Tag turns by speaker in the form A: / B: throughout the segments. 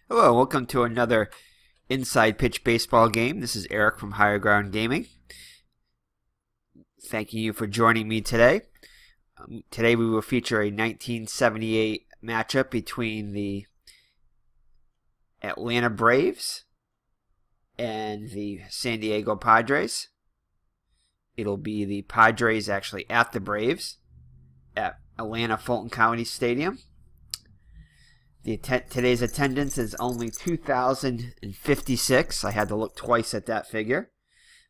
A: Hello, welcome to another Inside Pitch Baseball game. This is Eric from Higher Ground Gaming. Thanking you for joining me today. Today we will feature a 1978 matchup between the Atlanta Braves and the San Diego Padres. It'll be the Padres actually at the Braves at Atlanta-Fulton County Stadium. Today's attendance is only 2,056. I had to look twice at that figure,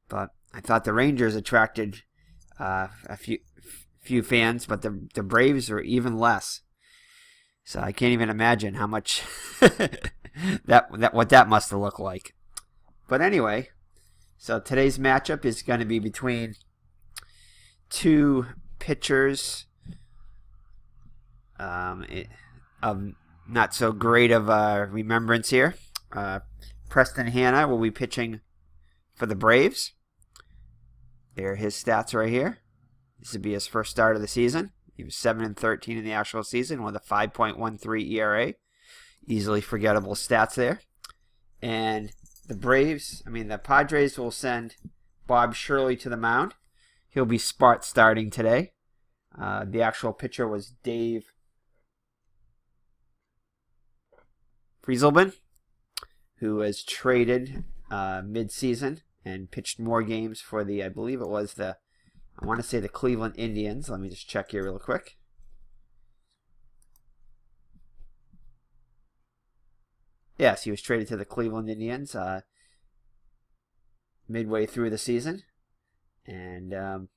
A: but I thought the Rangers attracted a few fans, but the Braves are even less. So I can't even imagine how much what that must have looked like. But anyway, so today's matchup is going to be between two pitchers of not so great of remembrance here. Preston Hanna will be pitching for the Braves. There are his stats right here. This would be his first start of the season. He was 7-13 in the actual season with a 5.13 ERA. Easily forgettable stats there. And the Padres will send Bob Shirley to the mound. He'll be starting today. The actual pitcher was Dave Frieselman, who was traded mid-season and pitched more games for the Cleveland Indians. Let me just check here real quick. Yes, he was traded to the Cleveland Indians midway through the season and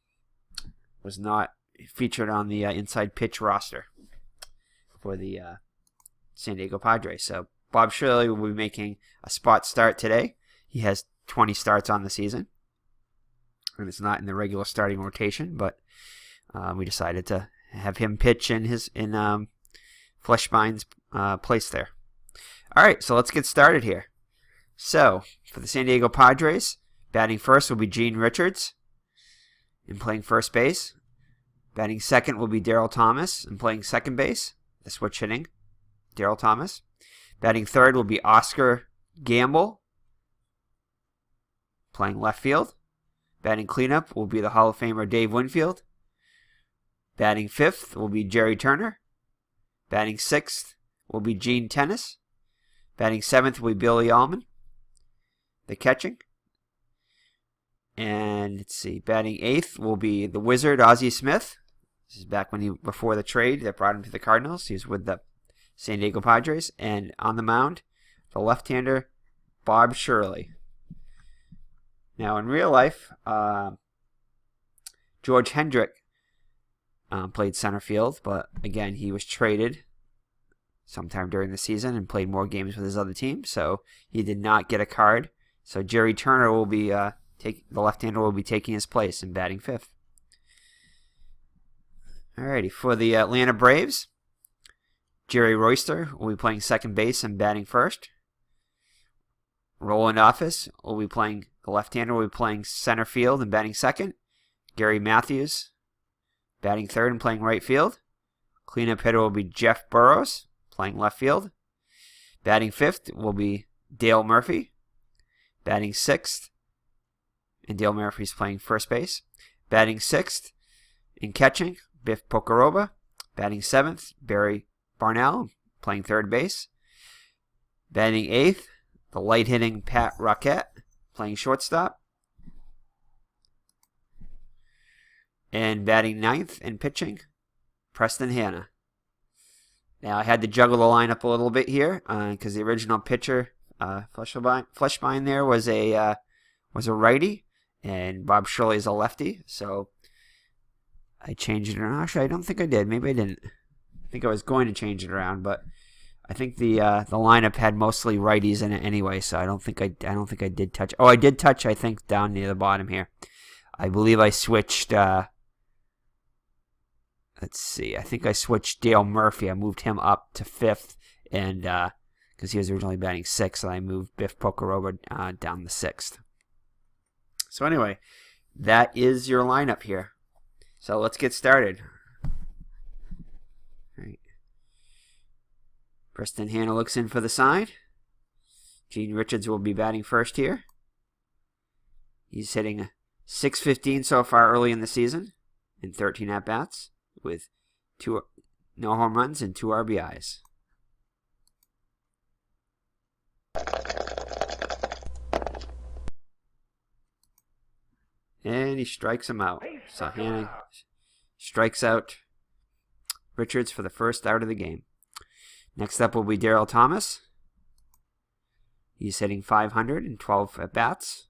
A: was not featured on the inside pitch roster for the San Diego Padres. So Bob Shirley will be making a spot start today. He has 20 starts on the season, and it's not in the regular starting rotation, but we decided to have him pitch in Fleshbein's place there. All right, so let's get started here. So for the San Diego Padres, batting first will be Gene Richards, and playing first base. Batting second will be Darryl Thomas, and playing second base. The switch hitting, Darryl Thomas. Batting third will be Oscar Gamble, playing left field. Batting cleanup will be the Hall of Famer Dave Winfield. Batting fifth will be Jerry Turner. Batting sixth will be Gene Tennis. Batting seventh will be Billy Allman. The catching. And batting eighth will be the Wizard Ozzie Smith. This is back before the trade that brought him to the Cardinals. He was with the San Diego Padres. And on the mound, the left-hander Bob Shirley. Now, in real life, George Hendrick played center field, but again, he was traded sometime during the season and played more games with his other team, so he did not get a card. So Jerry Turner will be the left-hander will be taking his place in batting fifth. Alrighty, for the Atlanta Braves, Jerry Royster will be playing second base and batting first. Roland Office will be playing the left-hander will be playing center field and batting second. Gary Matthews batting third and playing right field. Cleanup hitter will be Jeff Burrows playing left field. Batting fifth will be Dale Murphy. Batting sixth, and Dale Murphy's playing first base. Batting sixth and catching, Biff Pocoroba. Batting seventh, Barry Barnell playing third base. Batting eighth, the light-hitting Pat Roquette playing shortstop. And batting ninth and pitching, Preston Hanna. Now I had to juggle the lineup a little bit here because the original pitcher, Fleshbein there was a righty, and Bob Shirley is a lefty. So I changed it around. Actually, I don't think I did. Maybe I didn't. I think I was going to change it around, but I think the lineup had mostly righties in it anyway, so I don't think I did touch. Oh, I did touch. I think down near the bottom here. I believe I switched. Let's see. I think I switched Dale Murphy. I moved him up to fifth, and because he was originally batting sixth, and I moved Biff Pocoroba down the sixth. So anyway, that is your lineup here. So let's get started. All right. Preston Hanna looks in for the side. Gene Richards will be batting first here. He's hitting .615 so far early in the season in 13 at-bats with no home runs and 2 RBIs. And he strikes him out. So Hanning strikes out Richards for the first out of the game. Next up will be Darryl Thomas. He's hitting .500 in 12 at-bats.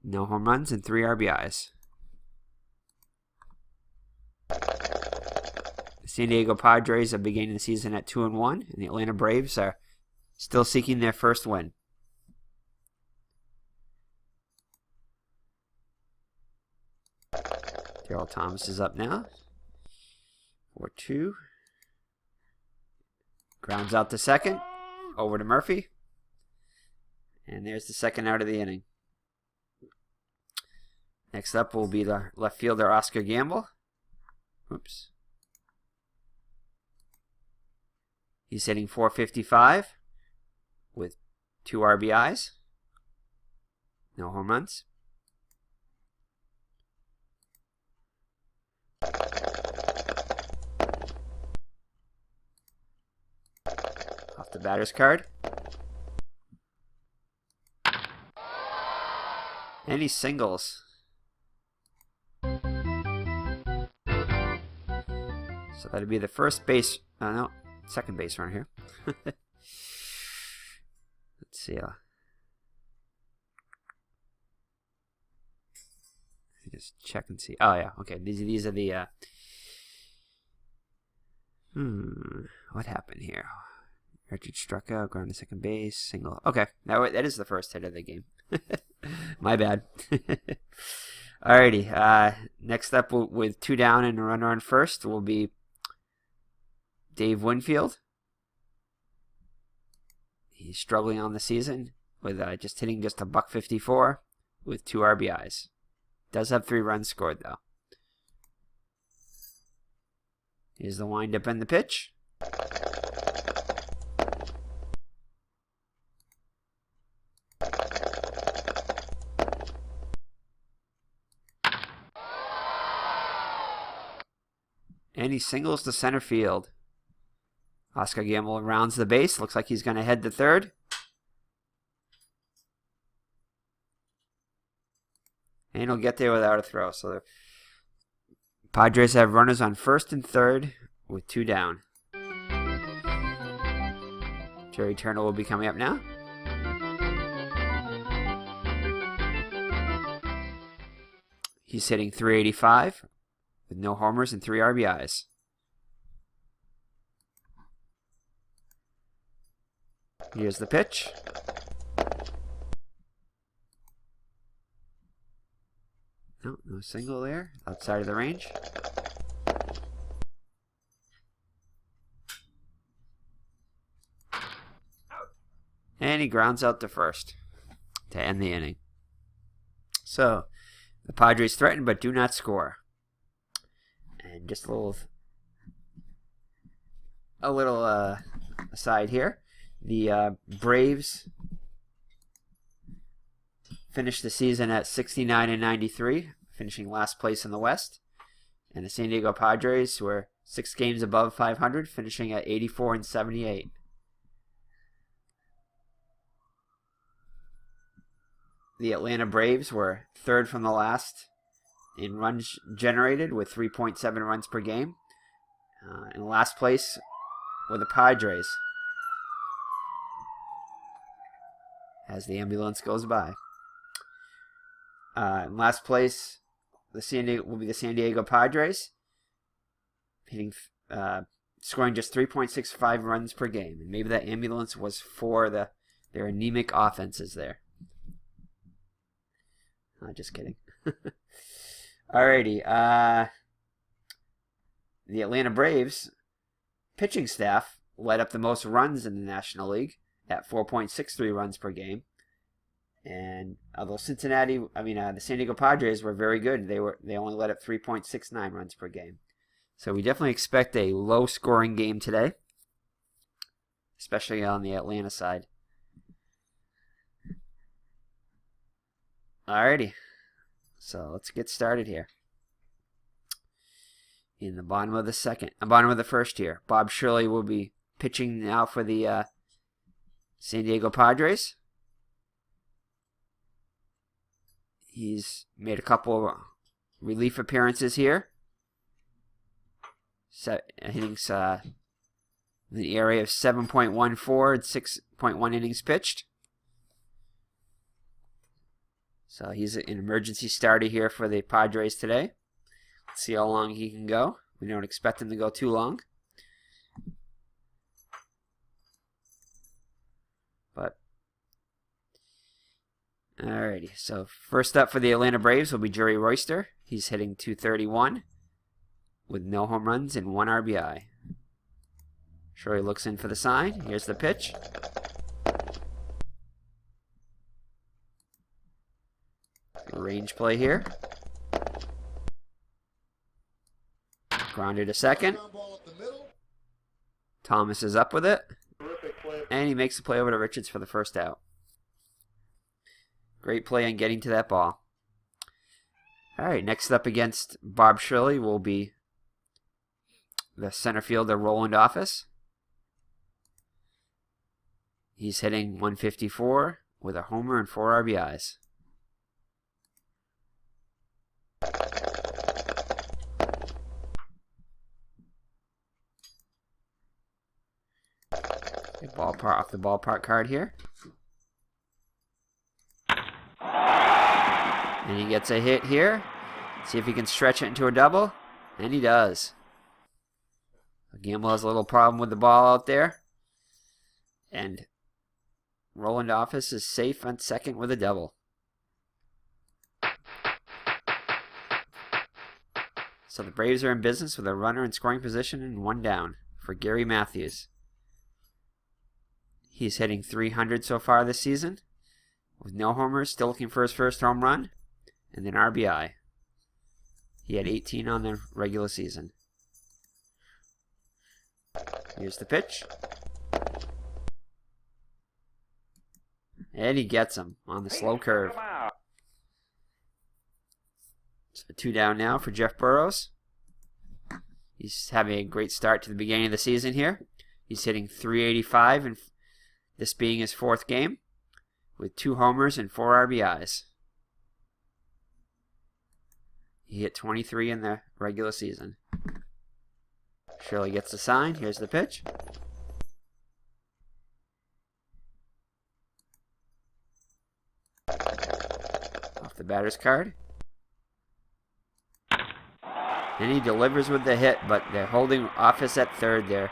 A: No home runs and 3 RBIs. The San Diego Padres are beginning the season at 2-1, and the Atlanta Braves are still seeking their first win. Darryl Thomas is up now. 4-2. Grounds out to second. Over to Murphy. And there's the second out of the inning. Next up will be the left fielder Oscar Gamble. Oops. He's hitting .455 with 2 RBIs. No home runs. Off the batter's card. And he singles. So that'd be the second base run here. Let's see. Just check and see. Oh yeah, okay. These are the. What happened here? Richard struck out, ground to second base, single. Okay, that is the first hit of the game. My bad. Alrighty. Next up, with 2 down and a runner on first, will be Dave Winfield. He's struggling on the season with just hitting just a .154 with 2 RBIs. Does have 3 runs scored though. Here's the windup and the pitch. And he singles to center field. Oscar Gamble rounds the base. Looks like he's going to head to third. And he'll get there without a throw. So the Padres have runners on first and third with 2 down. Jerry Turner will be coming up now. He's hitting .385 with no homers and 3 RBIs. Here's the pitch. No single there. Outside of the range. And he grounds out to first to end the inning. So, the Padres threaten but do not score. And just a little aside here. The Braves finished the season at 69-93, finishing last place in the West. And the San Diego Padres were 6 games above .500, finishing at 84-78. The Atlanta Braves were 3rd from the last in runs generated with 3.7 runs per game. In last place were the Padres. As the ambulance goes by. In last place, will be the San Diego Padres, scoring just 3.65 runs per game. And maybe that ambulance was for their anemic offenses there. Just kidding. Alrighty. The Atlanta Braves pitching staff led up the most runs in the National League at 4.63 runs per game. And although the San Diego Padres were very good, they only let up 3.69 runs per game. So we definitely expect a low-scoring game today, especially on the Atlanta side. Alrighty. So let's get started here. In the bottom of the first here, Bob Shirley will be pitching now for the San Diego Padres. He's made a couple relief appearances here. Innings in the area of 7.14 and 6.1 innings pitched. So he's an emergency starter here for the Padres today. Let's see how long he can go. We don't expect him to go too long. But alrighty, so first up for the Atlanta Braves will be Jerry Royster. He's hitting .231 with no home runs and 1 RBI. Shirley looks in for the sign. Here's the pitch. Range play here. Grounded to second. Thomas is up with it. And he makes the play over to Richards for the first out. Great play on getting to that ball. Alright, next up against Bob Shirley will be the center fielder Roland Office. He's hitting .154 with a homer and 4 RBIs. Off the ballpark card here. And he gets a hit here. See if he can stretch it into a double. And he does. Gamble has a little problem with the ball out there. And Roland Office is safe on second with a double. So the Braves are in business with a runner in scoring position and 1 down for Gary Matthews. He's hitting .300 so far this season with no homers, still looking for his first home run, and then RBI. He had 18 on the regular season. Here's the pitch. And he gets him on the slow curve. So 2 down now for Jeff Burrows. He's having a great start to the beginning of the season here. He's hitting .385, and this being his 4th game, with 2 homers and 4 RBIs. He hit 23 in the regular season. Shirley gets the sign. Here's the pitch. Off the batter's card. And he delivers with the hit, but they're holding Office at third there.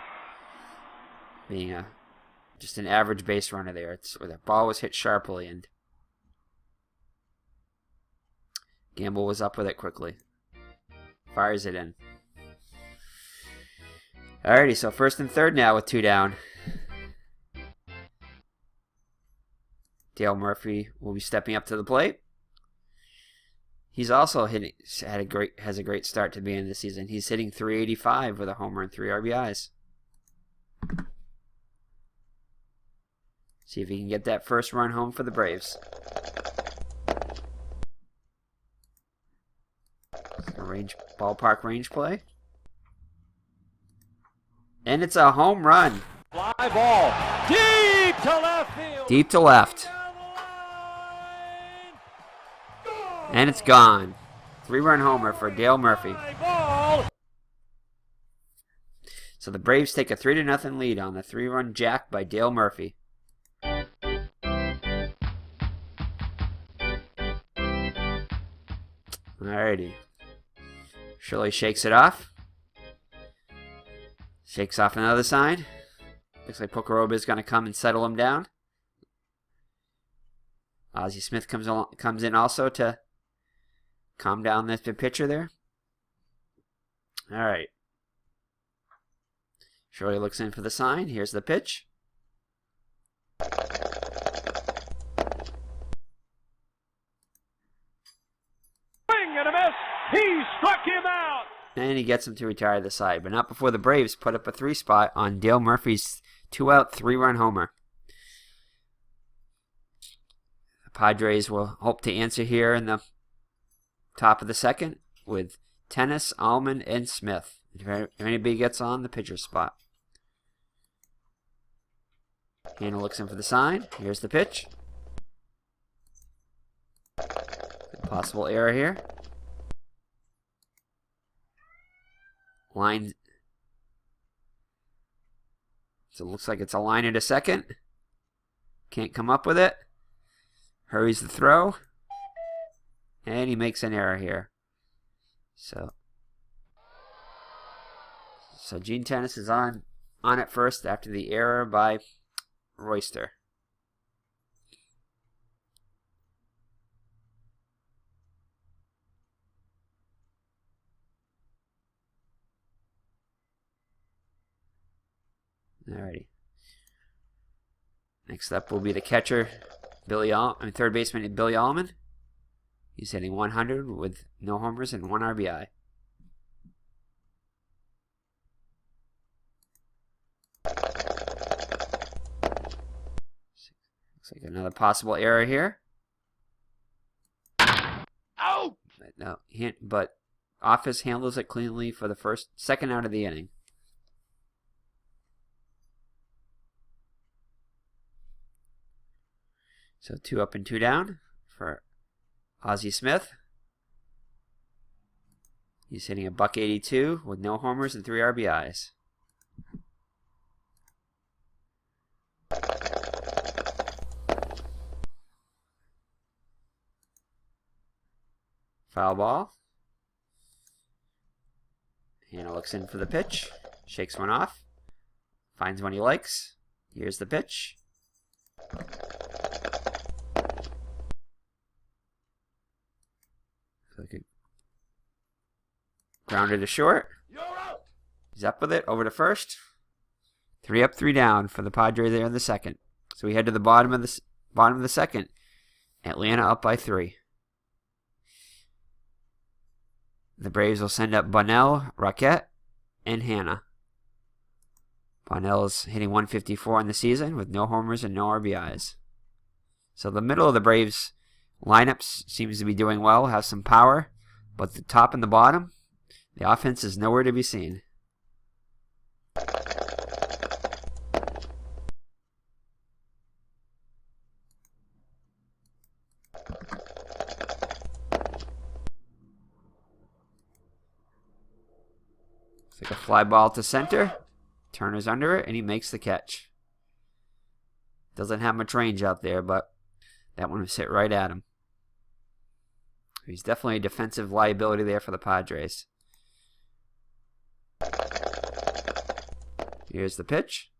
A: Being just an average base runner there. It's where the ball was hit sharply, and Gamble was up with it quickly. Fires it in. Alrighty, so first and third now with 2 down. Dale Murphy will be stepping up to the plate. He's also has a great start to the end of the season. He's hitting .385 with a homer and 3 RBIs. See if he can get that first run home for the Braves. Ballpark range play. And it's a home run.
B: Fly ball. Deep to left field.
A: Deep to left. And it's gone. 3-run homer for Dale Murphy. So the Braves take a 3-0 lead on the 3-run jack by Dale Murphy. Alrighty. Shirley shakes it off. Shakes off another sign. Looks like Pocoroba is going to come and settle him down. Ozzie Smith comes in also to calm down this pitcher there. Alright. Shirley looks in for the sign. Here's the pitch.
B: Swing and a miss. He struck him out.
A: And he gets him to retire the side, but not before the Braves put up a 3 spot on Dale Murphy's 2-out, 3-run homer. The Padres will hope to answer here in the top of the second with Tennis, Almond, and Smith. If anybody gets on the pitcher spot. Hannah looks in for the sign. Here's the pitch. Possible error here. Line. So it looks like it's a line at a second. Can't come up with it. Hurries the throw. And he makes an error here. So Gene Tennis is on at first after the error by Royster. Alrighty. Next up will be the catcher, third baseman Billy Allman. He's hitting 100 with no homers and 1 RBI. Looks like another possible error here.
B: Out!
A: But Office handles it cleanly for the second out of the inning. So 2 up and 2 down for Ozzie Smith. He's hitting a .182 with no homers and 3 RBIs. Foul ball. Hannah looks in for the pitch. Shakes one off. Finds one he likes. Here's the pitch. Grounded to short. He's up with it. Over to first. 3 up, 3 down for the Padres there in the second. So we head to the bottom of the second. Atlanta up by 3. The Braves will send up Bunnell, Roquette, and Hannah. Bunnell's hitting 154 in the season with no homers and no RBIs. So the middle of the Braves lineups seems to be doing well, has some power, but the top and the bottom, the offense is nowhere to be seen. It's like a fly ball to center. Turner's under it, and he makes the catch. Doesn't have much range out there, but that one was hit right at him. He's definitely a defensive liability there for the Padres. Here's the pitch.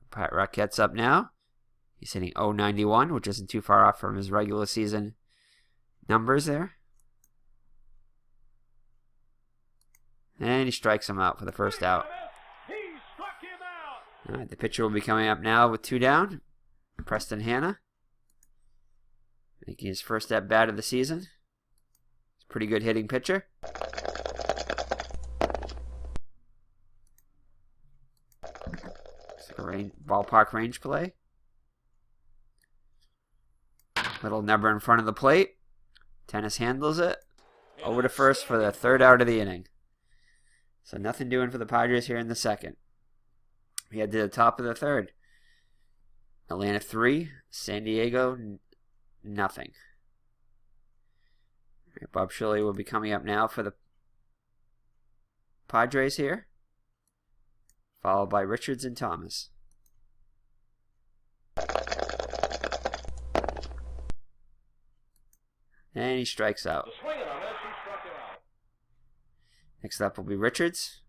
A: Pat Roquette's up now. He's hitting .091, which isn't too far off from his regular season numbers there. And he strikes him out for the first out. All right, the pitcher will be coming up now with 2 down. Preston Hannah. Making his first at bat of the season. He's a pretty good hitting pitcher. It's like a ballpark range play. Little number in front of the plate. Tennis handles it. Over to first for the 3rd out of the inning. So nothing doing for the Padres here in the second. We head to the top of the 3rd. Atlanta 3, San Diego nothing. Right, Bob Shirley will be coming up now for the Padres here. Followed by Richards and Thomas. And he strikes out. Next up will be Richards.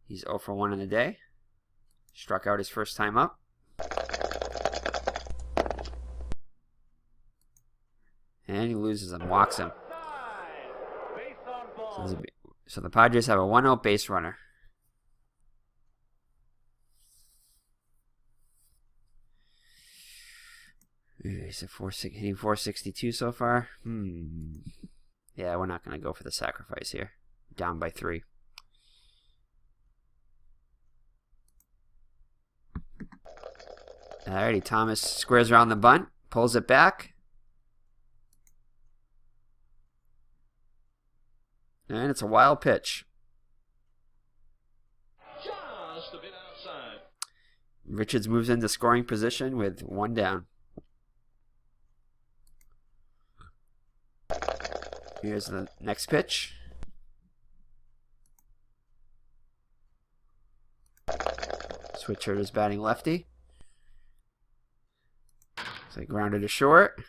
A: He's 0 for 1 in the day. Struck out his first time up. And he loses and walks him. So the Padres have a 1-0 base runner. He's hitting 462 so far. Yeah, we're not going to go for the sacrifice here. Down by 3. Alrighty, Thomas squares around the bunt, pulls it back. And it's a wild pitch.
B: Just a bit outside.
A: Richards moves into scoring position with 1 down. Here's the next pitch. Switch hitters batting lefty. So he grounded to short.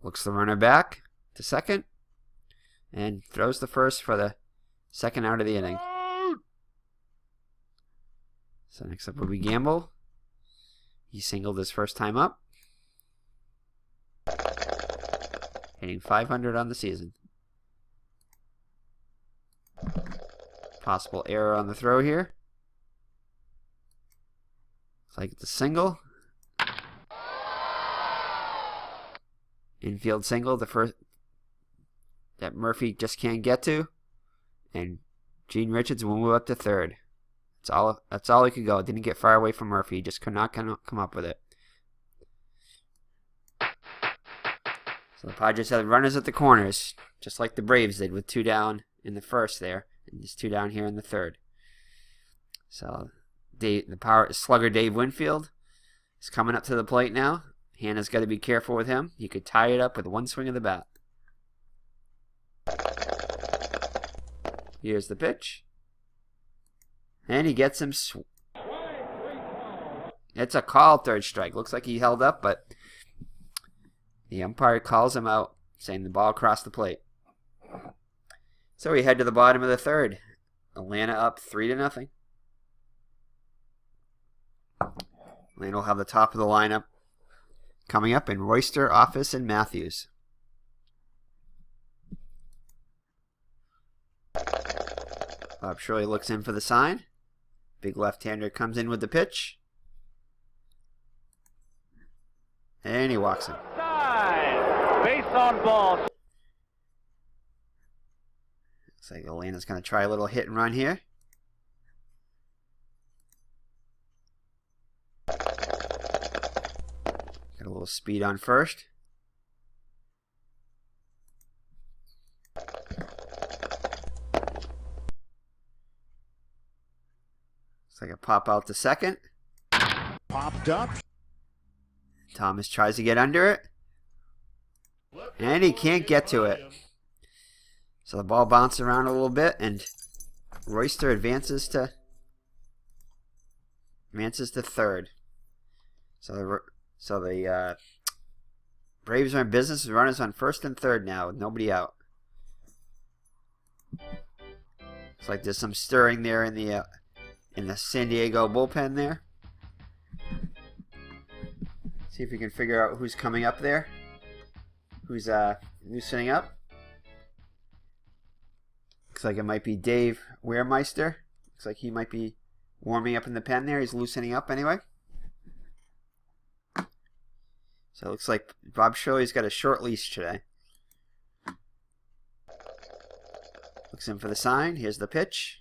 A: Looks the runner back to second. And throws the first for the second out of the inning. So next up will be Gamble. He singled his first time up. Hitting .500 on the season. Possible error on the throw here. Looks like it's a single. Infield single, the first that Murphy just can't get to. And Gene Richards will move up to third. That's all he could go. Didn't get far away from Murphy. He just could not come up with it. So the Padres have runners at the corners, just like the Braves did with 2 down in the first there, and just 2 down here in the third. So the power slugger Dave Winfield is coming up to the plate now. Hannah's got to be careful with him. He could tie it up with 1 swing of the bat. Here's the pitch. And he gets him. It's a call, 3rd strike. Looks like he held up, but the umpire calls him out, saying the ball crossed the plate. So we head to the bottom of the 3rd. Atlanta up 3-0. Atlanta will have the top of the lineup coming up in Royster, Office, and Matthews. Bob Shirley looks in for the sign. Big left-hander comes in with the pitch. And he walks him.
B: Side. Base on ball.
A: Looks like Atlanta's going to try a little hit and run here. Got a little speed on first. Looks like a pop out to second.
C: Popped up.
A: Thomas tries to get under it. And he can't get to it. So the ball bounces around a little bit, and Royster advances to third. So the Braves are in business with runners on first and third now with nobody out. Looks like there's some stirring there in the San Diego bullpen there. See if we can figure out who's coming up there. Who's loosening up. Looks like it might be Dave Wehrmeister. Looks like he might be warming up in the pen there. He's loosening up anyway. So it looks like Bob Shirley's got a short leash today. Looks in for the sign. Here's the pitch.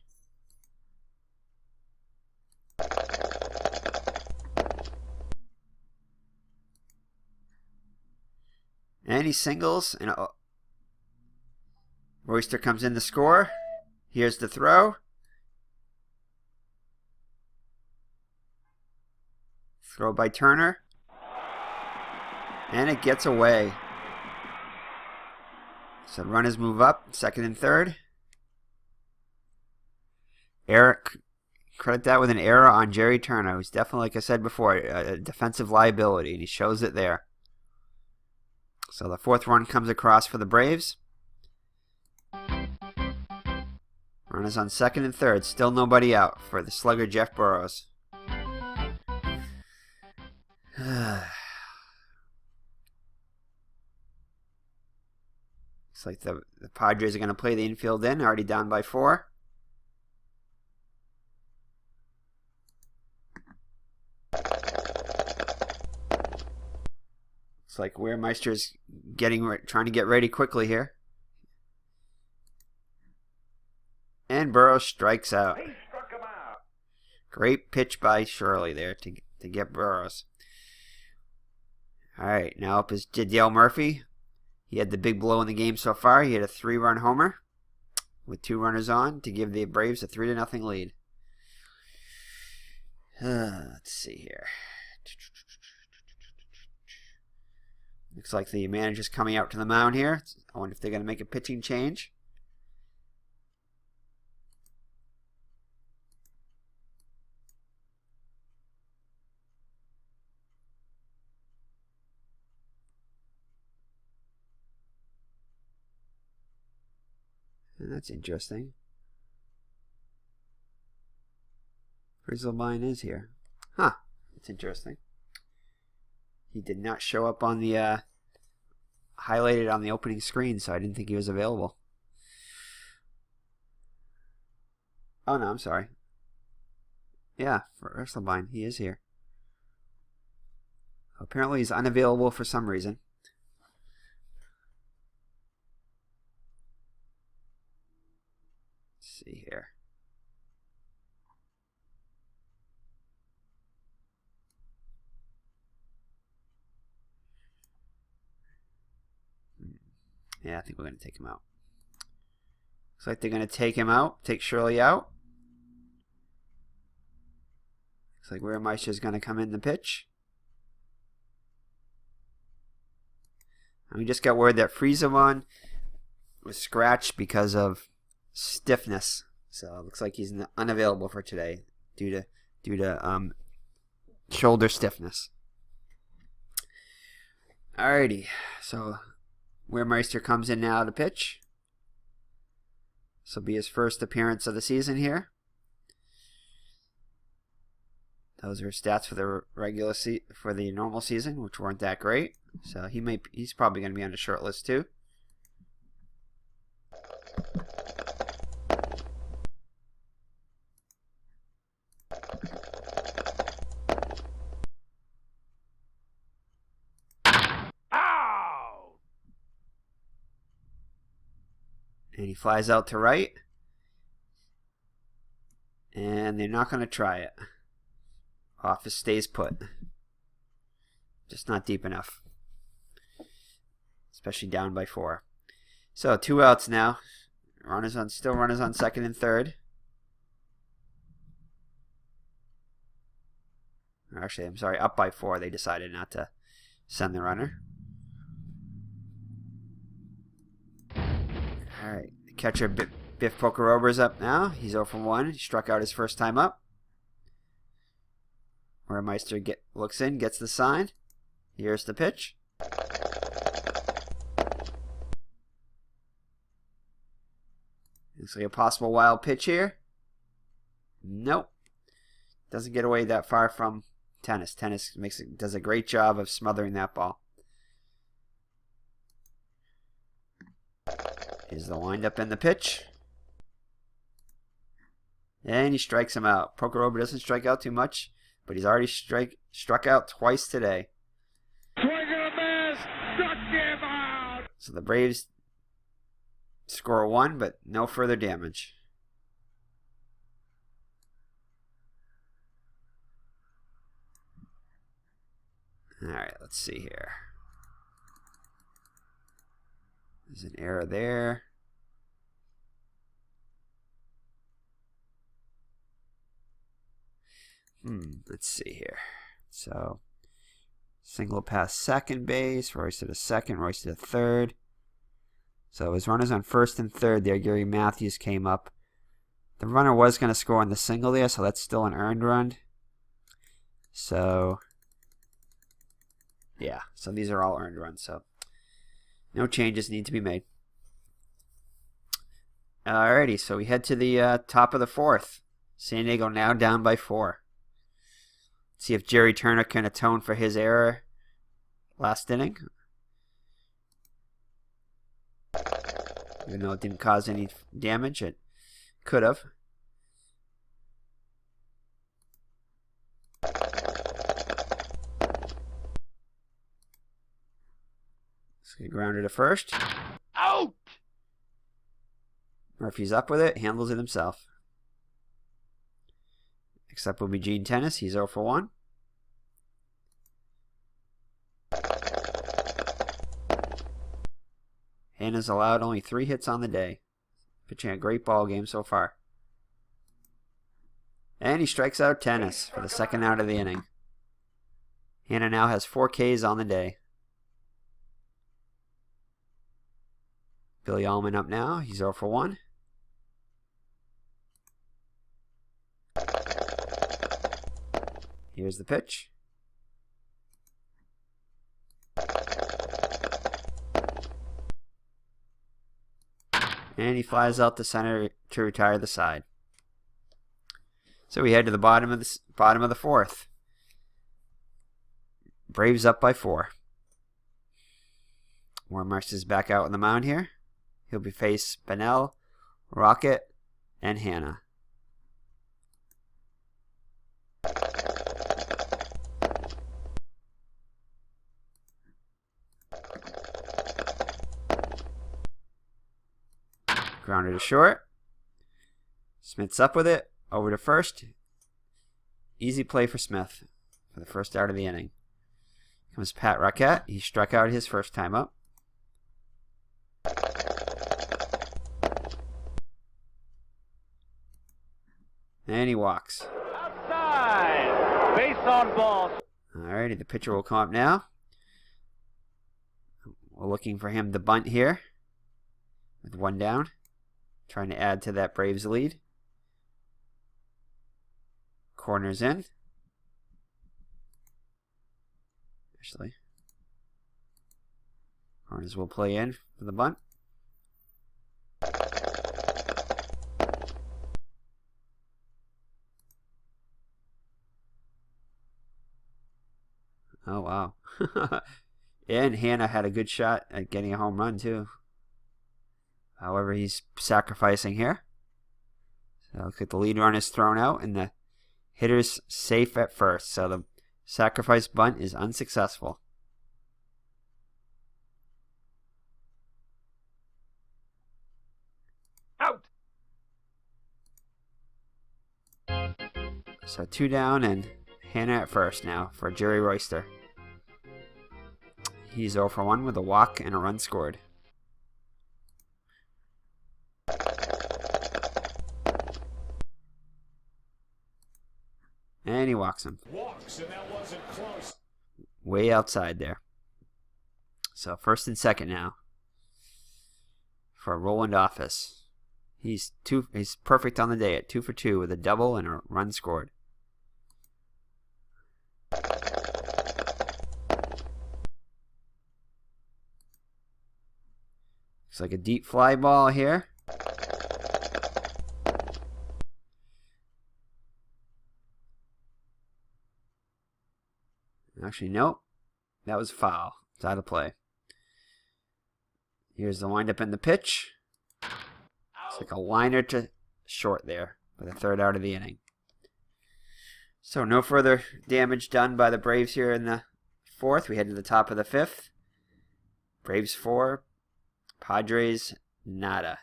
A: And he singles, and Royster comes in to score. Here's the throw. Throw by Turner. And it gets away. So runners move up, second and third. Eric, credit that with an error on Jerry Turner, who's definitely, like I said before, a defensive liability, and he shows it there. So the 4th run comes across for the Braves. Runners on second and third. Still nobody out for the slugger Jeff Burrows. Looks like the Padres are going to play the infield in. Already down by 4. Looks like Wehrmeister's trying to get ready quickly here. And Burrows strikes out.
B: He struck him out.
A: Great pitch by Shirley there to get Burrows. All right, now up is Jadiel Murphy. He had the big blow in the game so far. He had a 3-run homer with 2 runners on to give the Braves a 3-0 lead. Let's see here. Looks like the manager's coming out to the mound here. I wonder if they're going to make a pitching change. That's interesting. Frizzlemine is here. Huh. That's interesting. He did not show up on the highlighted on the opening screen, so I didn't think he was available. Oh no, I'm sorry. Yeah, for Frizzlemine, he is here. Apparently he's unavailable for some reason. See here. Yeah, I think we're going to take him out. Looks like they're going to take him out, take Shirley out. Looks like Wehrmeister's going to come in the pitch. And we just got word that Frizzlemine was scratched because of stiffness, so it looks like he's unavailable for today due to shoulder stiffness. Alrighty, so Wehrmeister comes in now to pitch. This will be his first appearance of the season here. Those are stats for the normal season, which weren't that great. So he's probably going to be on the short list too. And he flies out to right. And they're not going to try it. Office stays put. Just not deep enough. Especially down by 4. So 2 outs now. Still runners on second and third. Actually, I'm sorry, up by 4. They decided not to send the runner. Alright, catcher Biff Pokerober's up now. He's 0 for 1. He struck out his first time up. Wehrmeister looks in, gets the sign. Here's the pitch. Looks like a possible wild pitch here. Nope. Doesn't get away that far from Tennis. Tennis does a great job of smothering that ball. Here's the windup and the pitch. And he strikes him out. Pokerober doesn't strike out too much, but he's already struck out twice today.
B: Swing and a miss. Struck him out.
A: So the Braves score 1, but no further damage. Alright, let's see here. There's an error there. Let's see here. So, single past second base. Royce to the second. Royce to the third. So, his runners on first and third there. Gary Matthews came up. The runner was going to score on the single there, so that's still an earned run. So, yeah. So, these are all earned runs. So, no changes need to be made. Alrighty, so we head to the top of the 4th. San Diego now down by 4. Let's see if Jerry Turner can atone for his error last inning. Even though it didn't cause any damage, it could have. Let's get grounded to first.
B: Out.
A: Murphy's up with it, handles it himself. Next up will be Gene Tennis. He's 0 for 1. Hannah's allowed only 3 hits on the day. Pitching a great ball game so far. And he strikes out Tennis for the second out of the inning. Hannah now has 4 Ks on the day. Billy Allman up now. He's 0 for 1. Here's the pitch. And he flies out the center to retire the side. So we head to the bottom of the fourth. Braves up by 4. Warren Marks is back out on the mound here. He'll be face Bennell, Rocket, and Hannah. Grounder to short. Smith's up with it. Over to first. Easy play for Smith for the first out of the inning. Comes Pat Rocket. He struck out his first time up. And he walks.
B: Outside. Base on ball.
A: Alrighty, the pitcher will come up now. We're looking for him to bunt here. With 1 down. Trying to add to that Braves lead. Corners in. Actually, Corners will play in for the bunt. Oh, wow. And Hannah had a good shot at getting a home run, too. However, he's sacrificing here. So look at the lead run is thrown out, and the hitter's safe at first. So the sacrifice bunt is unsuccessful.
B: Out.
A: So 2 down, and Hannah at first now for Jerry Royster. He's 0 for 1 with a walk and a run scored. And he walks him.
C: Walks, and that wasn't close.
A: Way outside there. So first and second now for Roland Office. He's perfect on the day at 2 for 2 with a double and a run scored. Looks like a deep fly ball here. Actually, nope. That was foul. It's out of play. Here's the windup and the pitch. It's like a liner to short there for the 3rd out of the inning. So no further damage done by the Braves here in the 4th. We head to the top of the 5th. Braves 4, Padres nada.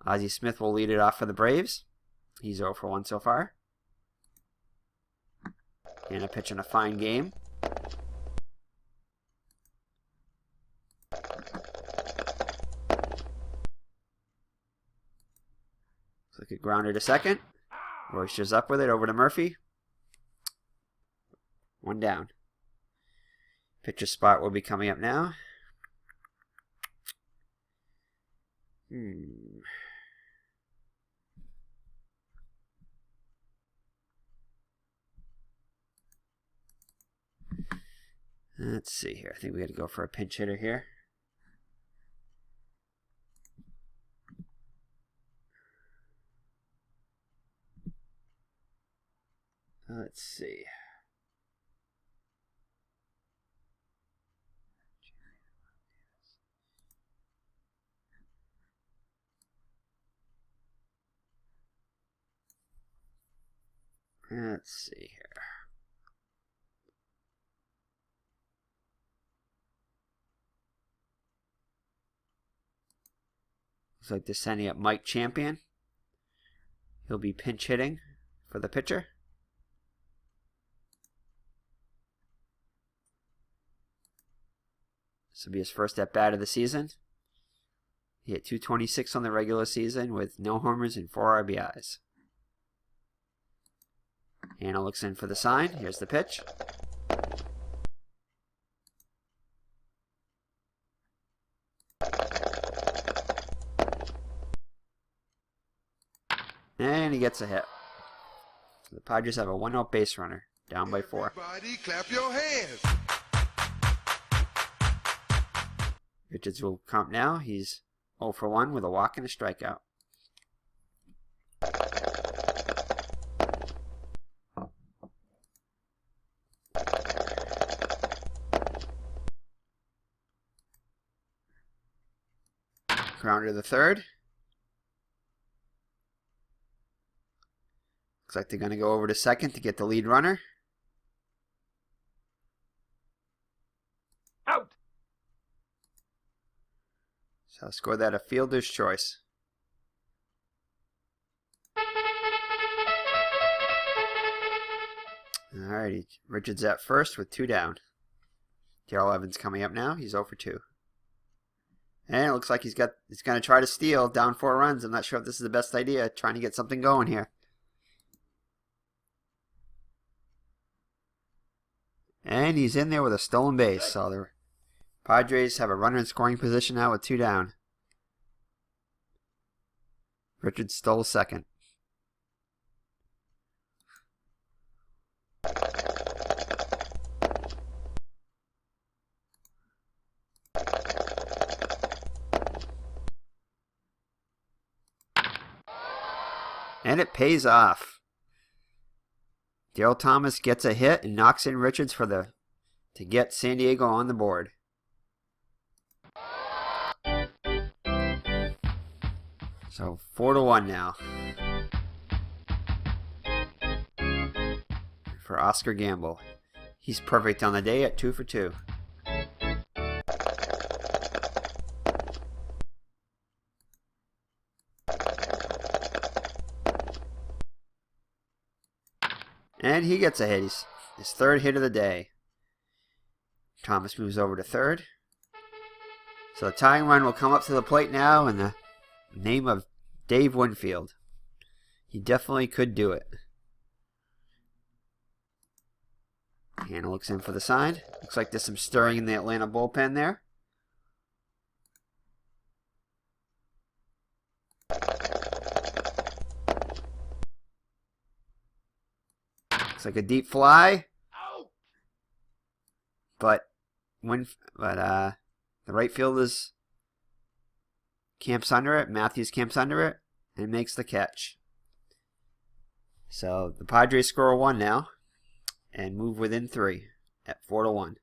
A: Ozzie Smith will lead it off for the Braves. He's 0 for 1 so far. Hannah pitching a fine game. Looks like a grounder to second. Royster's up with it over to Murphy. 1 down. Pitcher spot will be coming up now. Let's see here. I think we got to go for a pinch hitter here. Let's see. Let's see here. Looks like they're sending up Mike Champion. He'll be pinch hitting for the pitcher. This will be his first at bat of the season. He hit .226 on the regular season with no homers and 4 RBIs. Hannah looks in for the sign. Here's the pitch. And he gets a hit. So the Padres have a 1-out base runner, down by 4.
D: Everybody clap your hands.
A: Richards will come now. He's 0 for 1 with a walk and a strikeout. Grounder to the third. Looks like they're going to go over to second to get the lead runner.
B: Out.
A: So I'll score that a fielder's choice. Alrighty, Richards at first with 2 down. Darrell Evans coming up now. He's 0 for 2. And it looks like he's going to try to steal, down 4 runs. I'm not sure if this is the best idea, trying to get something going here. And he's in there with a stolen base. So the Padres have a runner in scoring position now with 2 down. Richards stole second. And it pays off. Darryl Thomas gets a hit and knocks in Richards to get San Diego on the board. So 4-1 now for Oscar Gamble. He's perfect on the day at 2 for 2. And he gets a hit. He's his 3rd hit of the day. Thomas moves over to third. So the tying run will come up to the plate now in the name of Dave Winfield. He definitely could do it. Hannah looks in for the sign. Looks like there's some stirring in the Atlanta bullpen there. Looks like a deep fly. But the right fielder's camps under it. Matthews camps under it and makes the catch. So the Padres score 1 now and move within 3 at 4-1.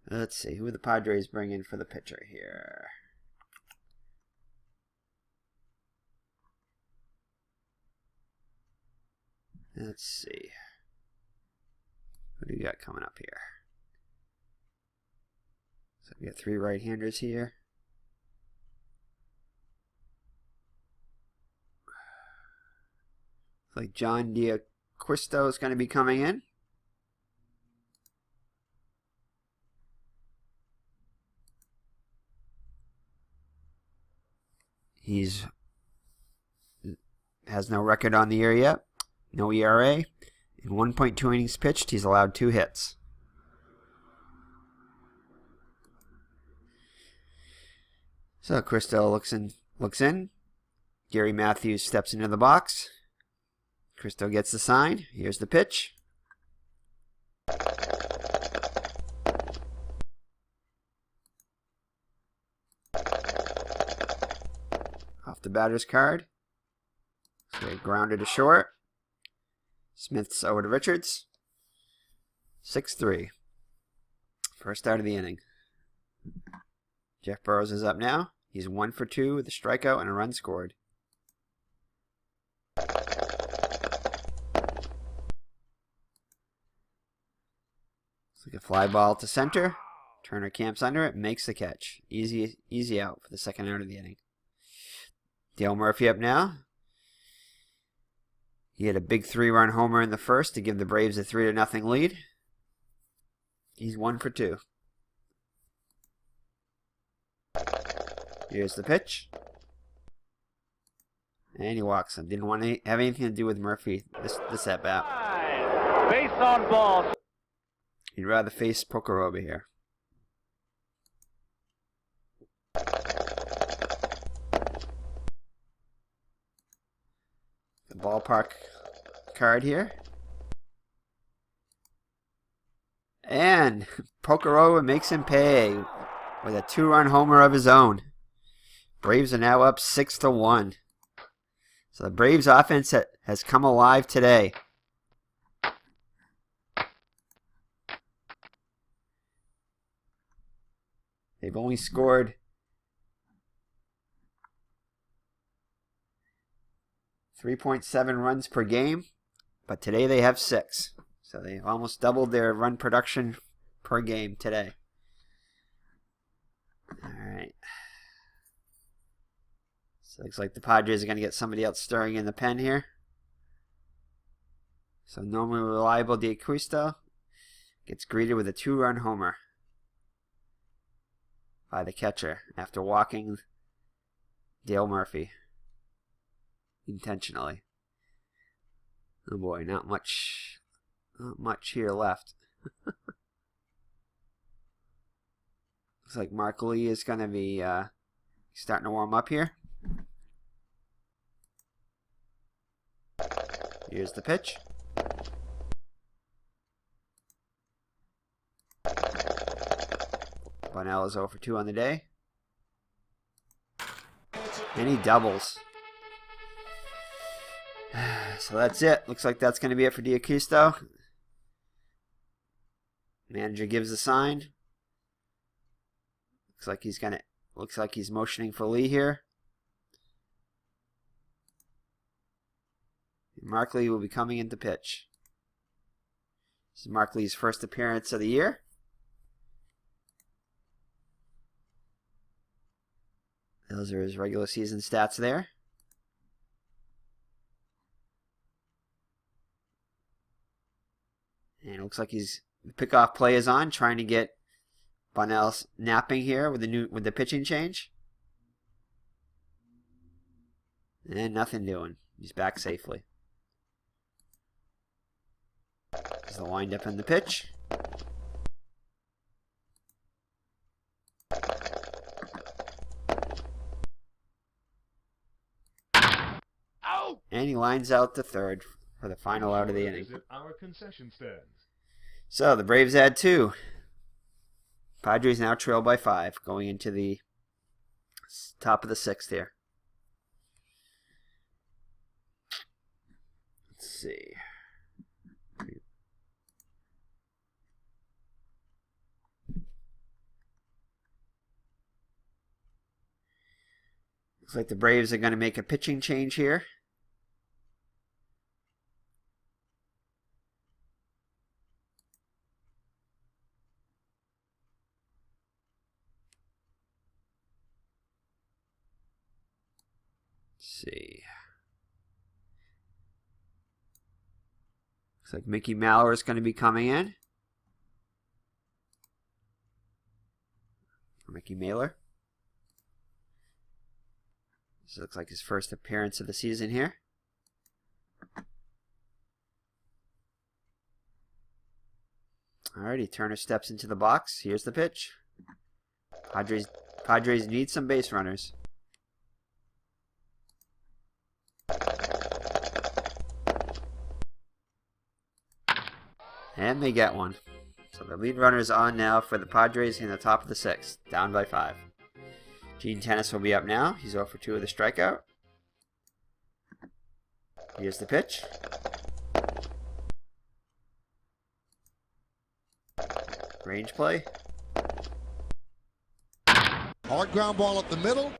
A: Let's see who the Padres bring in for the pitcher here. Let's see. What do you got coming up here? So we got 3 right-handers here. Looks like John D'Acquisto is going to be coming in. He's has no record on the year yet. No ERA. In 1.2 innings pitched, he's allowed 2 hits. So Cristo looks in. Gary Matthews steps into the box. Cristo gets the sign. Here's the pitch. Off the batter's card. So they grounded to short. Smith's over to Richards. 6-3. First out of the inning. Jeff Burrows is up now. He's 1 for 2 with a strikeout and a run scored. Looks like a fly ball to center. Turner camps under it, makes the catch. Easy out for the second out of the inning. Dale Murphy up now. He had a big 3-run homer in the first to give the Braves a 3-0 lead. He's 1 for 2. Here's the pitch. And he walks him. Didn't want to have anything to do with Murphy this at bat.
B: Base on ball.
A: He'd rather face Poker over here. The ballpark card here. And Pokerova makes him pay with a 2-run homer of his own. Braves are now up 6-1. So the Braves offense has come alive today. They've only scored 3.7 runs per game, but today they have 6. So they almost doubled their run production per game today. All right. So it looks like the Padres are going to get somebody else stirring in the pen here. So normally reliable D'Acquisto gets greeted with a 2-run homer by the catcher after walking Dale Murphy intentionally. Oh boy, not much here left. Looks like Mark Lee is going to be starting to warm up here. Here's the pitch. Bunnell is 0 for 2 on the day. And he doubles. So that's it. Looks like that's going to be it for D'Acquisto. Manager gives the sign. Looks like he's motioning for Lee here. Mark Lee will be coming into pitch. This is Mark Lee's first appearance of the year. Those are his regular season stats there. And it looks like the pickoff play is on, trying to get Bunnell napping here with the pitching change. And nothing doing. He's back safely. There's the windup and the pitch.
B: Out.
A: And he lines out to third for the final out of the inning.
C: Our concession stands.
A: So the Braves add 2. Padres now trail by 5 going into the top of the 6th here. Let's see. Looks like the Braves are going to make a pitching change here. Let's see. Looks like Mickey Mallor is going to be coming in. Or Mickey Mailer. This looks like his first appearance of the season here. Alrighty, Turner steps into the box. Here's the pitch. Padres need some base runners. And they get one. So the lead runner is on now for the Padres in the top of the 6th, down by 5. Gene Tennis will be up now. He's 0 for 2 with a strikeout. Here's the pitch. Range play.
D: Hard ground ball up the middle.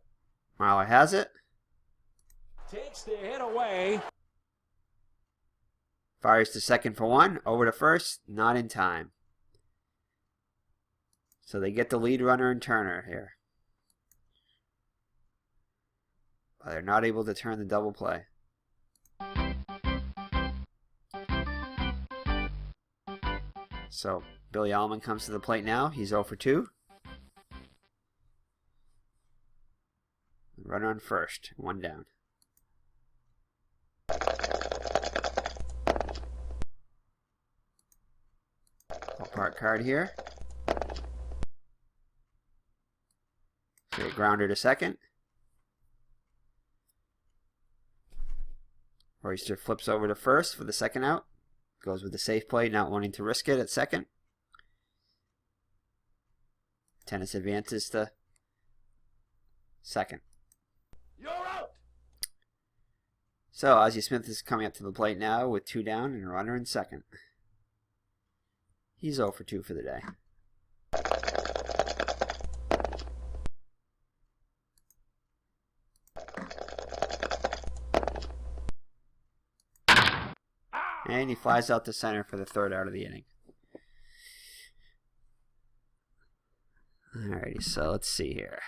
A: Marlar has it.
B: Takes the hit away.
A: Fires to second for 1. Over to first. Not in time. So they get the lead runner in Turner here. But they're not able to turn the double play. So Billy Allman comes to the plate now. He's 0 for 2. Runner on first, 1 down. Ballpark card here. Okay, grounder to second. Royster flips over to first for the second out. Goes with the safe play, not wanting to risk it at second. Tennis advances to second.
B: You're out.
A: So Ozzie Smith is coming up to the plate now with 2 down and a runner in second. He's 0 for 2 for the day. And he flies out to center for the 3rd out of the inning. Alrighty, so let's see here.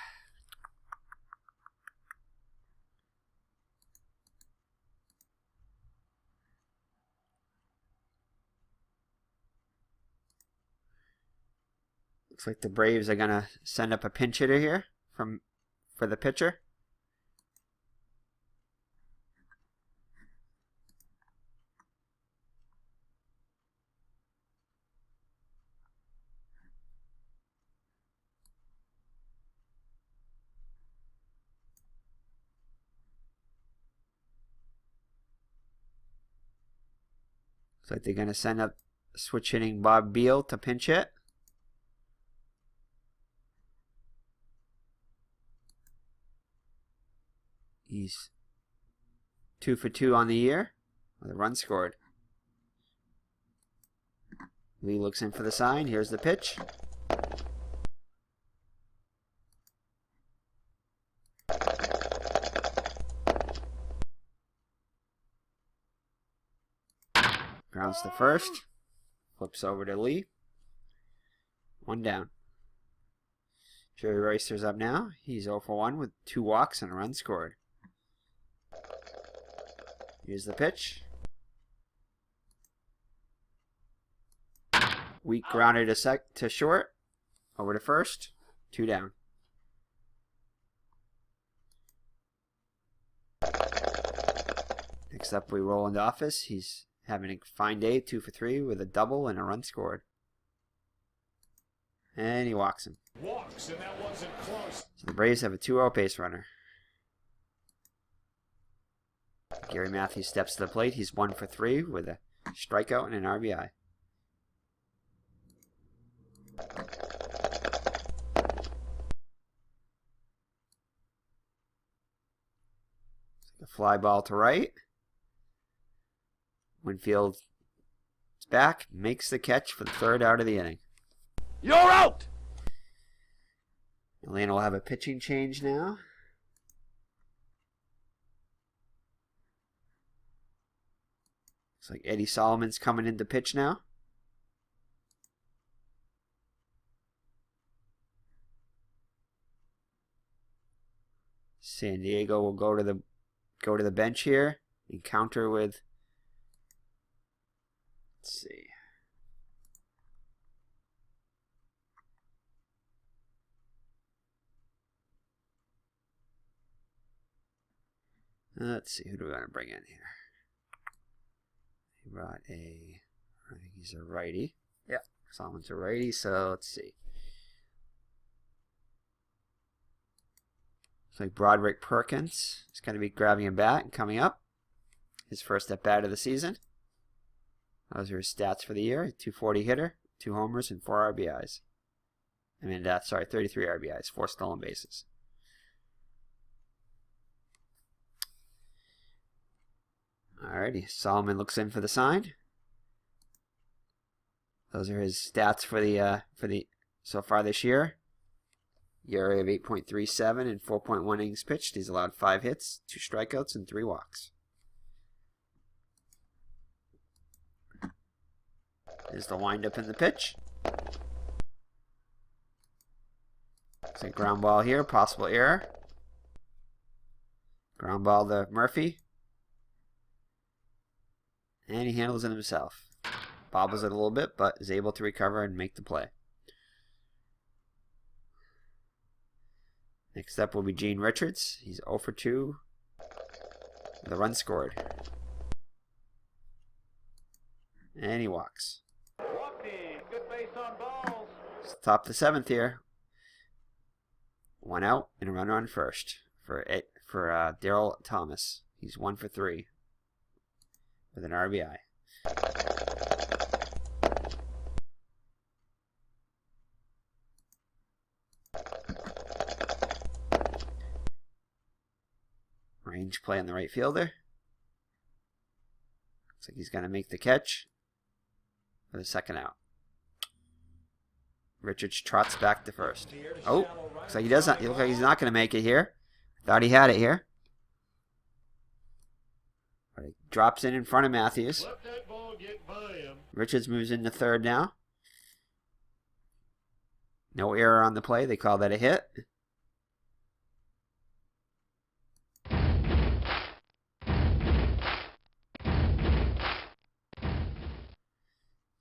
A: Looks like the Braves are going to send up a pinch hitter here for the pitcher. Looks like they're going to send up switch hitting Bob Beal to pinch hit. He's 2 for 2 on the year with a run scored. Lee looks in for the sign. Here's the pitch. Grounds to first. Flips over to Lee. 1 down. Jerry Royster's up now. He's 0 for 1 with 2 walks and a run scored. Here's the pitch. Weak grounder to short. Over to first. 2 down. Next up, we roll into office. He's having a fine day, 2 for 3 with a double and a run scored. And he walks him.
B: Walks, and that wasn't close.
A: So the Braves have a 2-0 base runner. Gary Matthews steps to the plate. He's 1 for 3 with a strikeout and an RBI. A fly ball to right. Winfield's back, makes the catch for the 3rd out of the inning.
B: You're out.
A: Atlanta will have a pitching change now. Looks like Eddie Solomon's coming in to pitch now. San Diego will go to the bench here. Encounter with, let's see. Let's see, who do we want to bring in here? He brought I think he's a righty. Yep, Solomon's a righty, so let's see. Looks like Broderick Perkins is going to be grabbing a bat and coming up. His first at bat of the season. Those are his stats for the year. 240 hitter, 2 homers, and 4 RBIs. 33 RBIs, 4 stolen bases. Alrighty, Solomon looks in for the sign. Those are his stats for the so far this year. ERA of 8.37 and 4.1 innings pitched. He's allowed 5 hits, 2 strikeouts, and 3 walks. There's the windup in the pitch. Looks like ground ball here, possible error. Ground ball to Murphy. And he handles it himself. bobbles it a little bit, but is able to recover and make the play. Next up will be Gene Richards. He's 0 for 2 with a run scored. And he walks.
B: Good base on balls.
A: It's the top of the 7th here. 1 out and a runner on first for Daryl Thomas. He's 1 for 3 with an RBI. Range play on the right fielder. Looks like he's going to make the catch for the 2nd out. Richards trots back to first. Oh, looks like he doesn't. He looks like he's not going to make it here. Thought he had it here. But he drops in front of Matthews.
C: Let that ball get by him.
A: Richards moves into 3rd now. No error on the play. They call that a hit.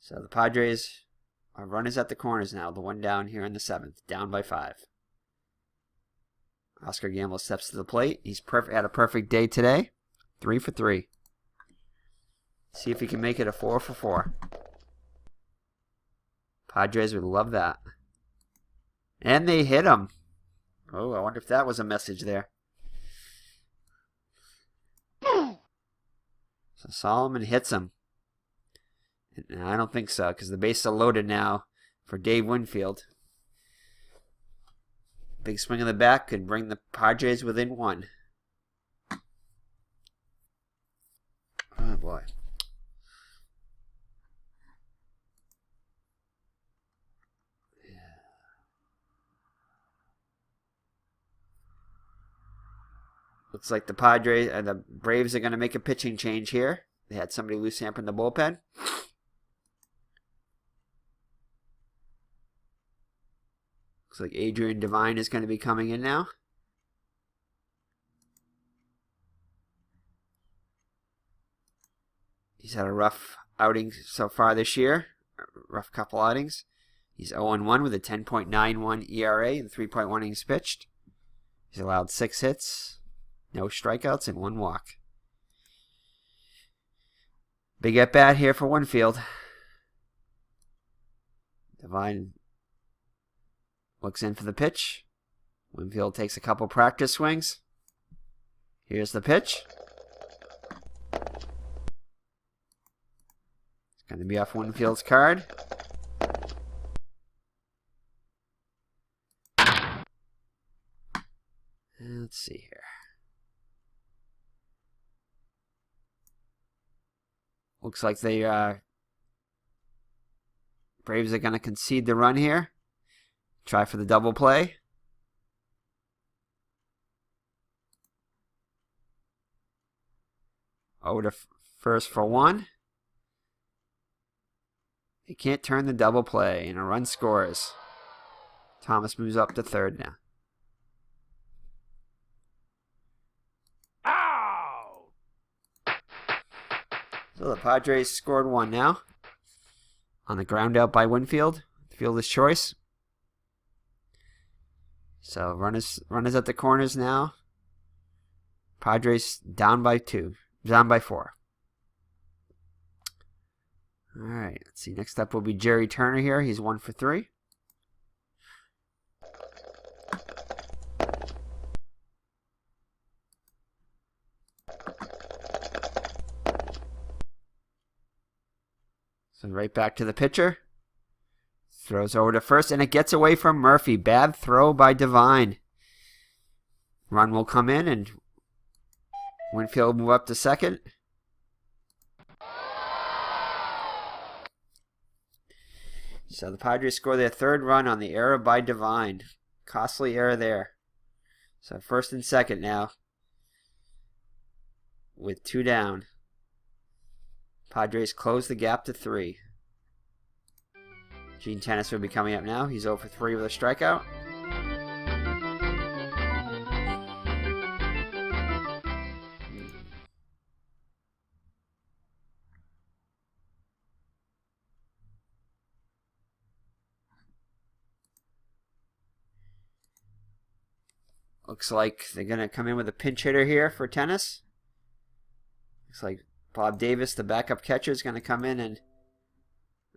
A: So the Padres are runners at the corners now. The one down here in the 7th. Down by 5. Oscar Gamble steps to the plate. He's had a perfect day today. 3 for 3. See if he can make it a 4 for 4. Padres would love that. And they hit him. Oh, I wonder if that was a message there. So Solomon hits him. And I don't think so, because the bases are loaded now for Dave Winfield. Big swing in the back could bring the Padres within 1. Oh, boy. Looks like the Padres and the Braves are going to make a pitching change here. They had somebody loose hamper in the bullpen. Looks like Adrian Devine is going to be coming in now. He's had a rough outing so far this year. A rough couple outings. He's 0-1 with a 10.91 ERA and 3.1 innings pitched. He's allowed 6 hits, no strikeouts, and 1 walk. Big at bat here for Winfield. Devine looks in for the pitch. Winfield takes a couple practice swings. Here's the pitch. It's going to be off Winfield's card. Let's see here. Looks like the Braves are going to concede the run here. Try for the double play. Over to first for 1. They can't turn the double play, and a run scores. Thomas moves up to 3rd now.
B: Ow!
A: So the Padres scored 1 now. On the ground out by Winfield. Fielder's choice. So runners at the corners now. Padres down by 2. Down by 4. All right, let's see. Next up will be Jerry Turner here. He's 1 for 3. So right back to the pitcher. Throws over to first, and it gets away from Murphy. Bad throw by Devine. Run will come in, and Winfield will move up to 2nd. So the Padres score their 3rd run on the error by Devine. Costly error there. So 1st and 2nd now. With 2 down. Padres close the gap to 3. Gene Tennis will be coming up now. He's 0 for 3 with a strikeout. Looks like they're going to come in with a pinch hitter here for tennis. Looks like Bob Davis, the backup catcher, is going to come in and...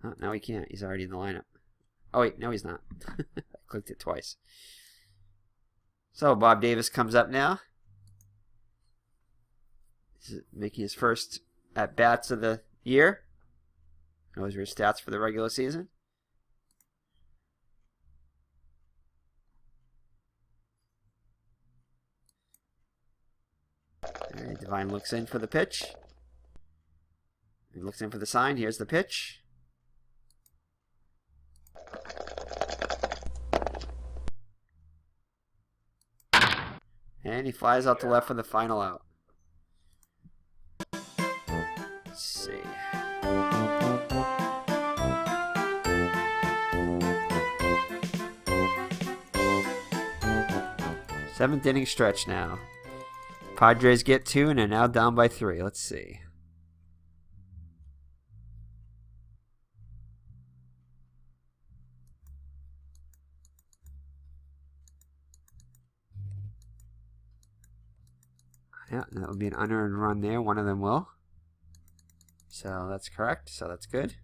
A: Oh, no, he can't. He's already in the lineup. Oh, wait. No, he's not. I clicked it twice. So, Bob Davis comes up now. He's making his first at-bats of the year. Those are his stats for the regular season. All right, Divine looks in for the pitch. He looks in for the sign. Here's the pitch. And he flies out to left for the final out. Let's see. Seventh inning stretch now. Padres get 2 and are now down by 3. Let's see. Yeah, that would be an unearned run there. One of them will. So that's correct. So that's good.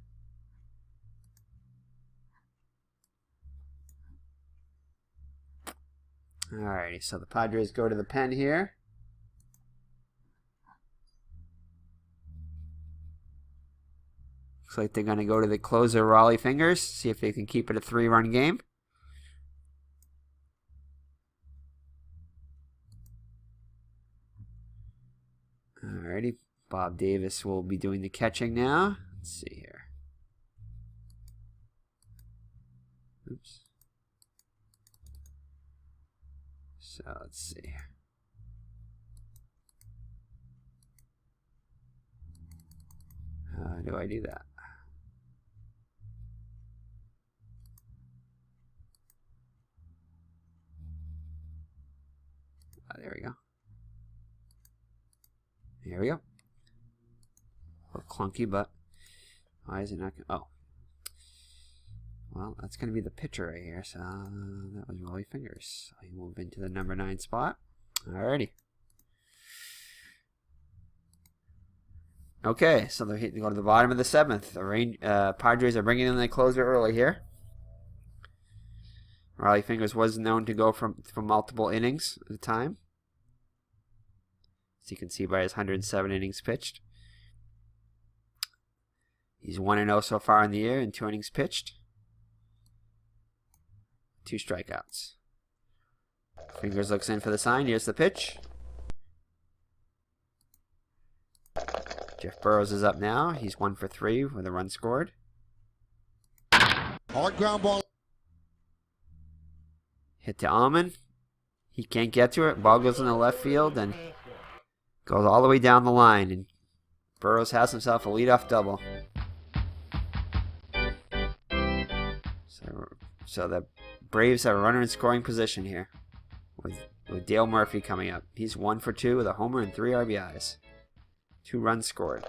A: Alrighty, so the Padres go to the pen here. Looks like they're going to go to the closer, Raleigh Fingers, see if they can keep it a 3-run game. Alrighty, Bob Davis will be doing the catching now. Let's see here. Oops. So let's see. How do I do that? There we go. Here we go. A little clunky, but why is it not? Oh. Well, that's going to be the pitcher right here. So that was Raleigh Fingers. So he moved into the number 9 spot. Alrighty. Okay, so they go to the bottom of the 7th. The Padres are bringing in the closer early here. Raleigh Fingers was known to go from multiple innings at a time. As you can see by his 107 innings pitched. He's 1-0 so far in the year in 2 innings pitched. 2 strikeouts. Fingers looks in for the sign. Here's the pitch. Jeff Burrows is up now. He's 1 for 3 with a run scored.
D: Hard ground ball.
A: Hit to Almond. He can't get to it. Ball goes in the left field and goes all the way down the line. And Burrows has himself a leadoff double. So the Braves have a runner in scoring position here with Dale Murphy coming up. He's 1 for 2 with a homer and 3 RBIs. 2 runs scored.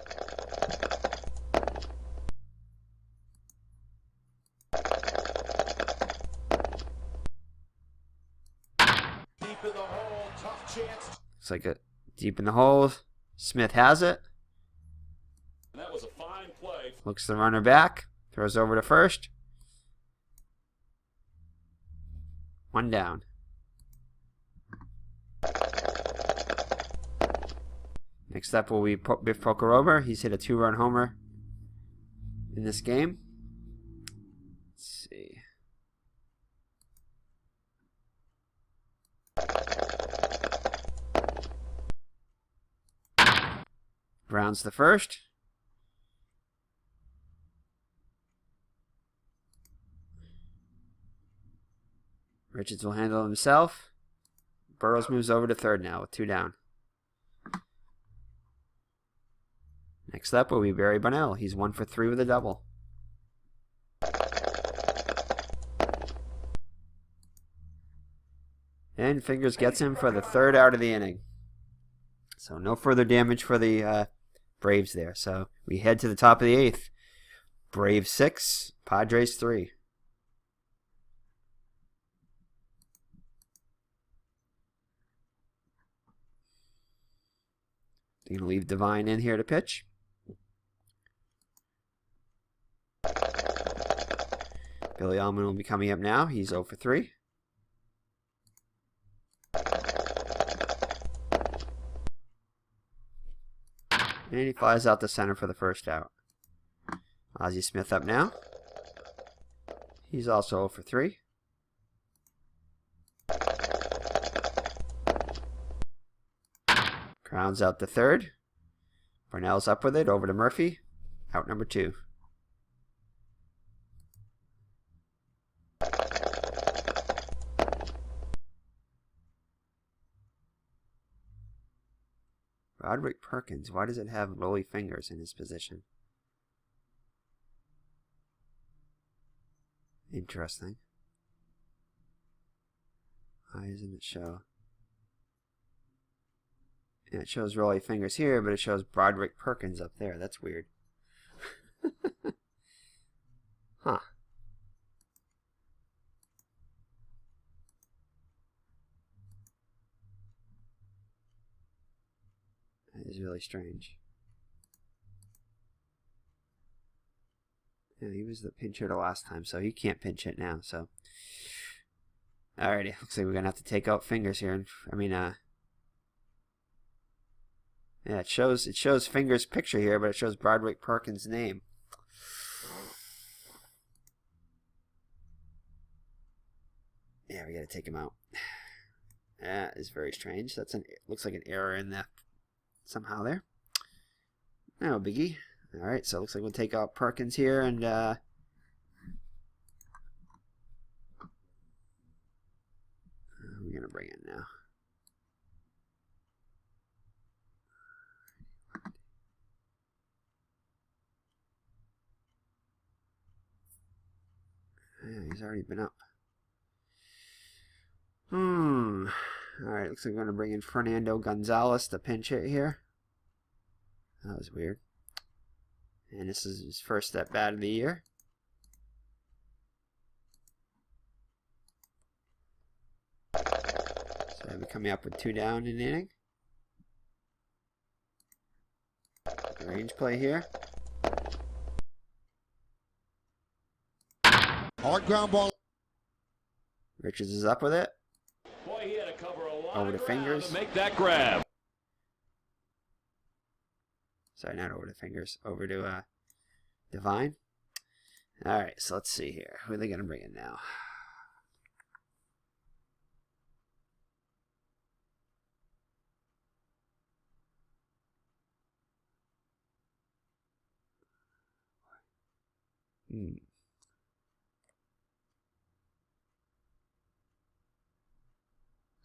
C: Deep in the hole, tough chance.
A: Looks like it deep in the hole. Smith has it.
C: That was a fine play.
A: Looks the runner back. Throws over to first. 1 down. Next up will be Biff Pocorober. He's hit a 2-run homer in this game. Let's see. Brown's the first. Richards will handle himself. Burrows moves over to third now with 2 down. Next up will be Barry Bonnell. He's 1 for 3 with a double. And Fingers gets him for the 3rd out of the inning. So no further damage for the Braves there. So we head to the top of the 8th. Braves 6, Padres 3. They're going to leave Devine in here to pitch. Billy Allman will be coming up now. He's 0 for 3. And he flies out to center for the first out. Ozzie Smith up now. He's also 0 for 3. Grounds out to third. Parnell's up with it. Over to Murphy. Out number 2. Roderick Perkins, why does it have rolly fingers in his position? Interesting. Why doesn't it show? Yeah, it shows rolly fingers here, but it shows Broderick Perkins up there. That's weird. Huh. That is really strange. Yeah, he was the pinch hitter last time, so he can't pinch hit now. So, alrighty, looks like we're gonna have to take out fingers here. Yeah, it shows Fingers' picture here, but it shows Broderick Perkins' name. Yeah, we gotta take him out. That is very strange. Looks like an error in the somehow there. No biggie. All right, so it looks like we'll take out Perkins here, and who are we gonna bring in now? Yeah, he's already been up. Alright, looks like we're going to bring in Fernando Gonzalez to pinch hit here. That was weird. And this is his first at bat of the year. So he'll be coming up with 2 down in an inning. Range play here.
D: Hard ground ball.
A: Richards is up with it.
B: Boy, he had to cover a lot
A: Over
B: of
A: to
B: ground
A: Fingers.
B: to make that grab.
A: Sorry, not over to Fingers. Over to Devine. Alright, so let's see here. Who are they going to bring in now?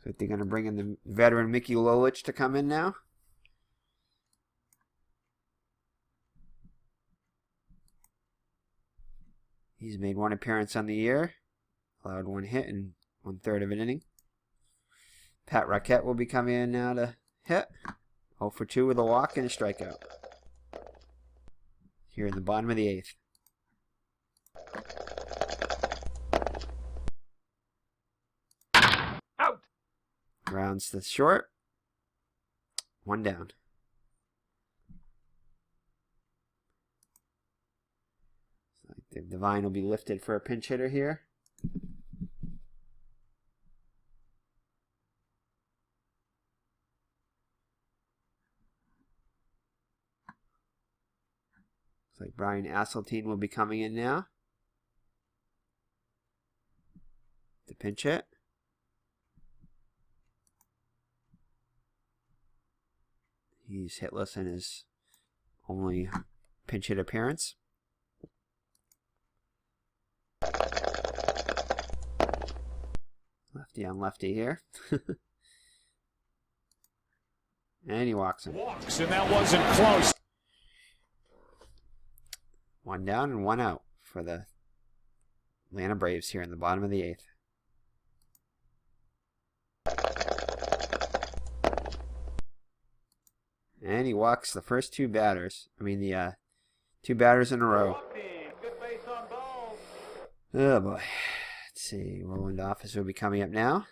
A: So they're going to bring in the veteran Mickey Lolich to come in now. He's made 1 appearance on the year. Allowed 1 hit in 1/3 of an inning. Pat Roquette will be coming in now to hit. 0 for 2 with a walk and a strikeout. Here in the bottom of the 8th.
B: Out.
A: Grounds to short. 1 down. So Devine will be lifted for a pinch hitter here. Looks like Brian Asseltine will be coming in now to pinch hit. He's hitless in his only pinch hit appearance. Lefty on lefty here. And he walks him.
B: Walks, and that wasn't close.
A: 1 down and 1 out for the Atlanta Braves here in the bottom of the 8th. And he walks the first 2 batters. The 2 batters in a row.
B: Good base on balls.
A: Oh boy. Let's see. Roland Office will be coming up now.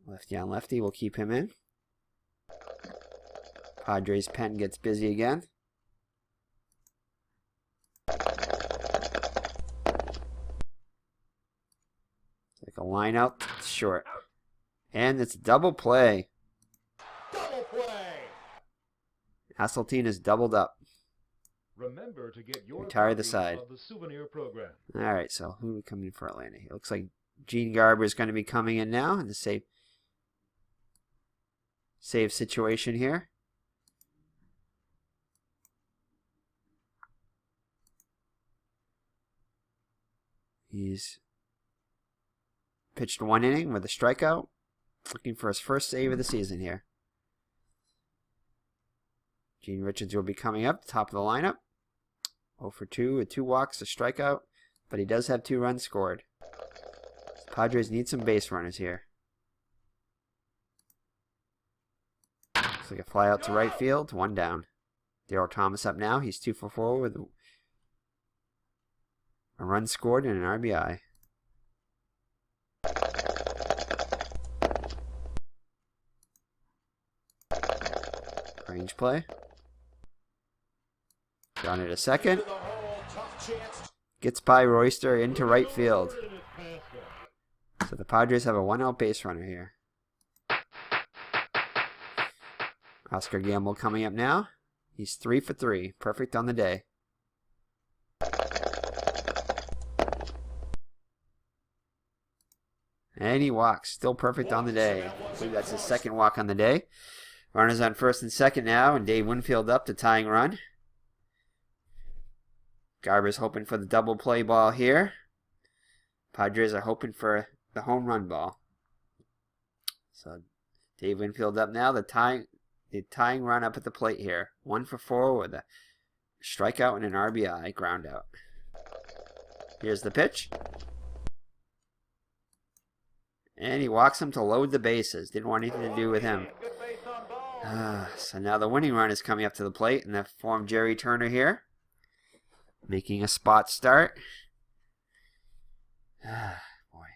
A: Lefty on lefty. We'll keep him in. Padres pen gets busy again. Like a line out, short. And it's double play.
C: Double play.
A: Hasseltine is doubled up.
C: Remember to get your
A: Retire the
C: copy
A: side.
C: of the souvenir program.
A: All right, so who are we coming in for Atlanta? It looks like Gene Garber is going to be coming in now in the save situation here. He's pitched 1 inning with a strikeout. Looking for his first save of the season here. Gene Richards will be coming up, top of the lineup. 0 for 2 with 2 walks, a strikeout. But he does have 2 runs scored. Padres need some base runners here. Looks like a fly out to right field, 1 down. Daryl Thomas up now. He's 2 for 4 with a run scored and an RBI. Range play. Down at a second. Gets by Royster into right field. So the Padres have a 1-out base runner here. Oscar Gamble coming up now. He's 3 for 3. Perfect on the day. And he walks. Still perfect on the day. I believe that's his 2nd walk on the day. Runners on 1st and 2nd now, and Dave Winfield up to tying run. Garber's hoping for the double play ball here. Padres are hoping for the home run ball. So Dave Winfield up now. The tying run up at the plate here. 1 for 4 with a strikeout and an RBI ground out. Here's the pitch. And he walks him to load the bases. Didn't want anything to do with him. So now the winning run is coming up to the plate in the form Jerry Turner here. Making a spot start. Boy.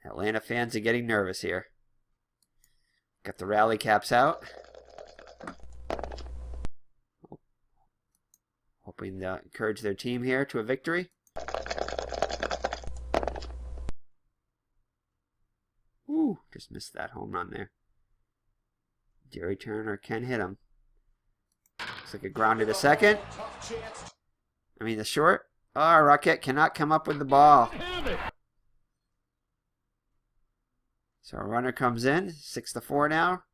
A: Atlanta fans are getting nervous here. Got the rally caps out. Hoping to encourage their team here to a victory. Ooh, just missed that home run there. Jerry Turner can hit him. Looks like a grounded to second. I mean the short. Oh, Rocket cannot come up with the ball. So a runner comes in. 6 to 4 now.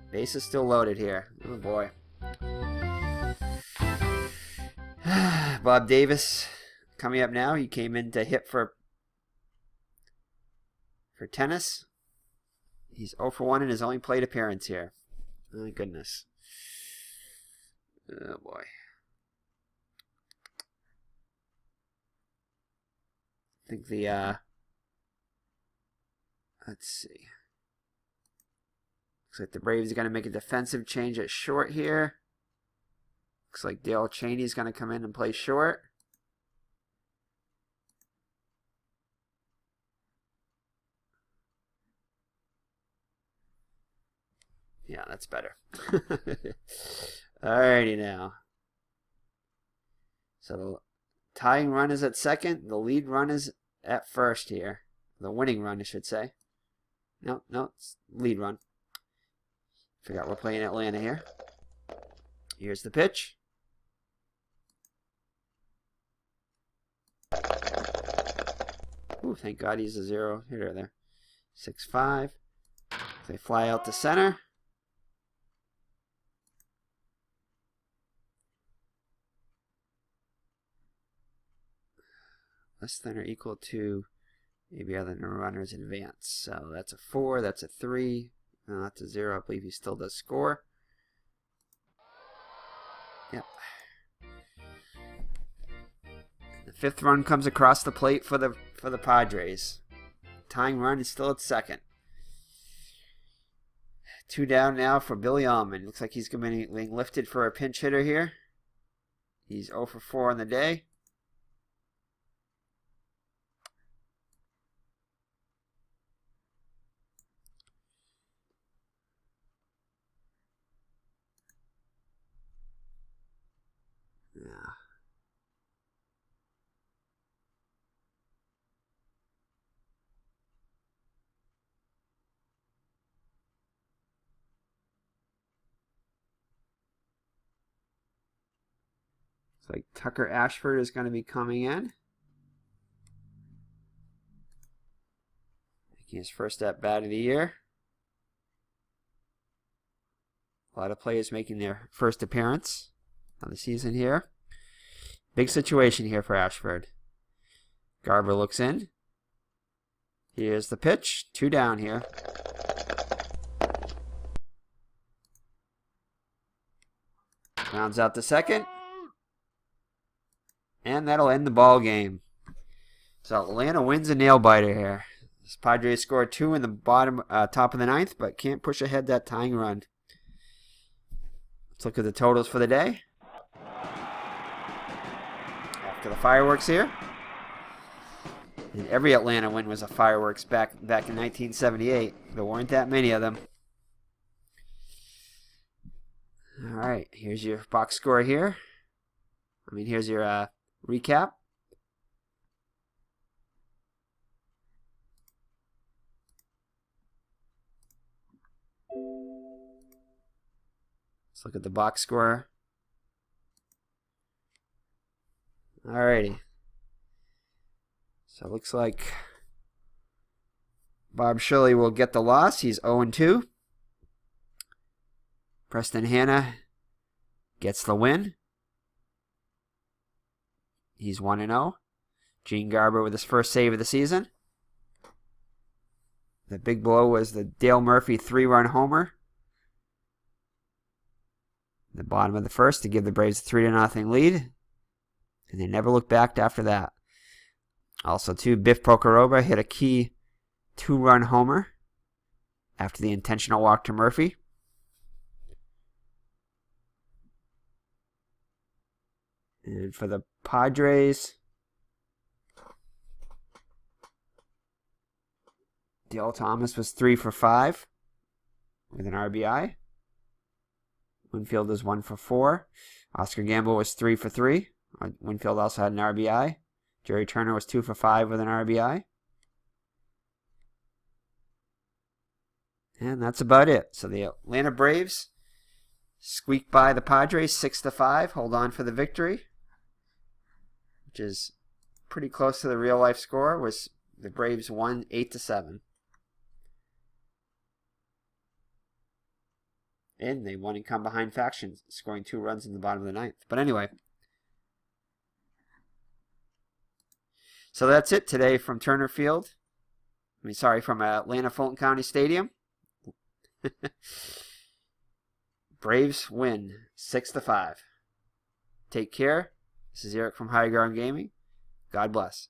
A: Base is still loaded here. Oh boy. Bob Davis coming up now. He came in to hit for tennis. He's 0 for 1 in his only plate appearance here. Oh, my goodness. Oh, boy. I think the, let's see. Looks like the Braves are going to make a defensive change at short here. Looks like Dale Cheney's going to come in and play short. Yeah, that's better. Alrighty now. So the tying run is at second. The lead run is at first here. The winning run, I should say. No, it's lead run. Forgot we're playing Atlanta here. Here's the pitch. Ooh, thank God he's a 0 hitter there. 6-5. They fly out to center. Less than or equal to maybe other than runners advance. So that's a 4, that's a 3. No, that's a 0. I believe he still does score. Yep. The 5th run comes across the plate for the Padres. Tying run is still at second. 2 down now for Billy Allman. Looks like he's going to be being lifted for a pinch hitter here. He's 0 for 4 on the day. Looks like Tucker Ashford is going to be coming in. Making his first at bat of the year. A lot of players making their first appearance of the season here. Big situation here for Ashford. Garber looks in. Here's the pitch. 2 down here. Rounds out to second. And that'll end the ball game. So Atlanta wins a nail biter here. This Padres score 2 in the top of the 9th, but can't push ahead that tying run. Let's look at the totals for the day. After the fireworks here. And every Atlanta win was a fireworks back in 1978. There weren't that many of them. All right, here's your box score here. Here's your recap. Let's look at the box score. Alrighty. So it looks like Bob Shirley will get the loss. He's 0-2. Preston Hanna gets the win. He's 1-0. Gene Garber with his first save of the season. The big blow was the Dale Murphy 3-run homer. The bottom of the first to give the Braves a 3-0 lead. And they never looked back after that. Also, too, Biff Pocoroba hit a key 2-run homer after the intentional walk to Murphy. And for the Padres, Dale Thomas was 3 for 5 with an RBI. Winfield was 1 for 4. Oscar Gamble was 3 for 3. Winfield also had an RBI. Jerry Turner was 2 for 5 with an RBI. And that's about it. So the Atlanta Braves squeak by the Padres 6-5. Hold on for the victory, which is pretty close to the real life score. Was the Braves won 8-7. And they won in come behind fashion, scoring 2 runs in the bottom of the 9th. But anyway. So that's it today from Turner Field. From Atlanta-Fulton County Stadium. Braves win 6-5. Take care. This is Eric from High Ground Gaming. God bless.